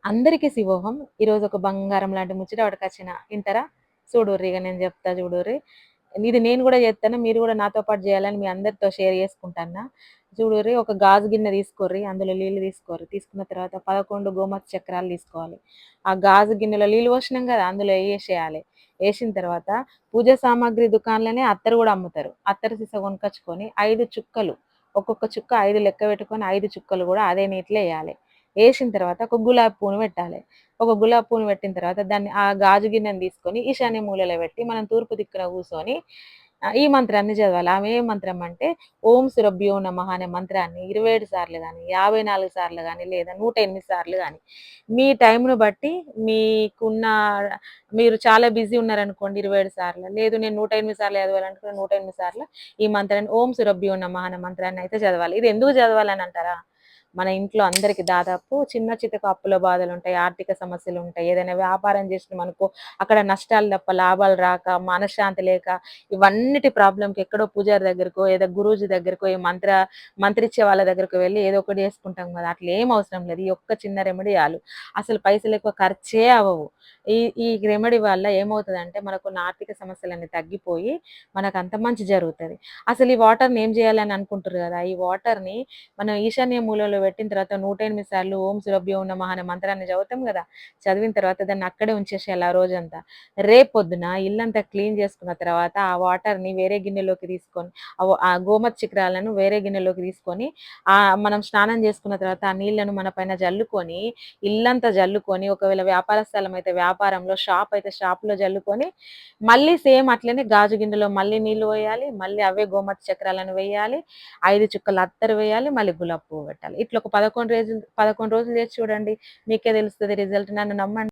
అందరికీ శివోహం. ఈరోజు ఒక బంగారం లాంటి ముచ్చట పట్టుకొచ్చిన. ఇంటరా? చూడుర్రి ఇగ నేను చెప్తా చూడుర్రి. ఇది నేను గూడా చేత్తను. మీరు గూడా నాతో పాటు చేయాలని మీ అందరితో షేర్ చేసుకుంటన్నా. చూడుర్రి ఒక గాజు గిన్నె తీసుకోర్రి. అందులో నీళ్లు తీసుకోర్రి. తీసుకున్న తర్వాత 11 గోమతి చక్రాలు తీసుకోవాలి. ఆ గాజు గిన్నెలో నీళ్లు పోసినాం గదా! అందులో ఎయ్యేసేయాలి. ఏసిన తర్వాత పూజ సామాగ్రి దుకాణంలోనే అత్తరు గూడా అమ్ముతారు. అత్తరు సీసా కొనుకొచ్చుకొని 5 చుక్కలు, ఒక్కొక్క చుక్క 5 లెక్క పెట్టుకొని 5 చుక్కలు గూడా అదే నీటిలో ఎయ్యాలి. ఏసిన తర్వాత ఒక గులాబీ పువ్వును పెట్టాలి. ఒక గులాబీ పువ్వును పెట్టిన తర్వాత దాన్ని ఆ గాజు గిన్నెని తీసుకొని ఈశాన్య మూలలో పెట్టి మనం తూర్పు దిక్కున కూర్చొని ఈ మంత్రాన్ని చదవాలి. ఆమె ఏ మంత్రం అంటే ఓం సురభ్యో నమః అనే మంత్రాన్ని 27 సార్లు గాని, 54 సార్లు గాని, లేదా 108 సార్లు గాని, మీ టైంను బట్టి మీకున్న మీరు చాలా బిజీ ఉన్నారనుకోండి 27 సార్లు, లేదు నేను 108 సార్లు చదవాలనుకుంటే 108 సార్లు ఈ మంత్రాన్ని ఓం సురభ్యో నమః అనే మంత్రాన్ని అయితే చదవాలి. ఇది ఎందుకు చదవాలని అంటారా? మన ఇంట్లో అందరికి దాదాపు చిన్న చితక అప్పుల బాధలుంటాయి, ఆర్థిక సమస్యలుంటాయి. ఏదైనా వ్యాపారం చేసినామనుకో అక్కడ నష్టాలు తప్ప లాభాలు రాక, మనశ్శాంతి లేక ఇవన్నిటి ప్రాబ్లమ్‌కి ఎక్కడో పూజారి దగ్గరకో, ఏదో గురూజీ దగ్గరకో, మంత్రిచ్చే వాళ్ళ దగ్గరకో వెళ్లి ఏదో ఒకటి చేసుకుంటాం కదా! అట్లా ఏం అవసరం లేదు. ఈ ఒక్క చిన్న రెమెడీ చాలు. అసలు పైసలు ఎక్కువ ఖర్చే అవ్వవు. ఈ ఈ రెమెడీ వల్ల ఏమవుతదంటే మనకున్న ఆర్థిక సమస్యలన్నీ తగ్గిపోయి మనకంత మంచి జరుగుతది. అసలు ఈ వాటర్‌ని ఏం చేయాలని అనుకుంటుర్రు కదా! ఈ వాటర్‌ని మనం ఈశాన్య మూలలో పెట్టిన తర్వాత 108 సార్లు ఓం సురభ్యో నమః అనే మంత్రాన్ని చదువుతాం గదా! చదివిన తర్వాత దాన్ని అక్కడే ఉంచేసేయాలి ఆ రోజంతా. రేపొద్దున ఇల్లంతా క్లీన్ చేసుకున్న తర్వాత ఆ వాటర్‌ని వేరే గిన్నెలోకి తీసుకొని ఆ గోమతి చిక్రాలను వేరే గిన్నెలోకి తీసుకొని మనం స్నానం చేసుకున్న తర్వాత ఆ నీళ్లను మన పైన జల్లుకొని, ఇల్లంతా జల్లుకొని, ఒకవేళ వ్యాపార స్థలం అయితే వ్యాపారంలో, షాప్ అయితే షాప్‌లో జల్లుకొని, మళ్ళీ సేమ్ అట్లనే గాజు గిన్నెలో మళ్ళీ నీళ్లు పోయాలి. మళ్ళీ అవే గోమతి చక్రాలను వేయాలి. 5 చుక్కల అత్తరు వేయాలి. మళ్ళీ గులాబీ పువ్వు పెట్టాలి. ఇట్లా ఒక 11 రోజులు చేసి చూడండి. మీకే తెలుస్తది రిజల్ట్. నన్ను నమ్మండి.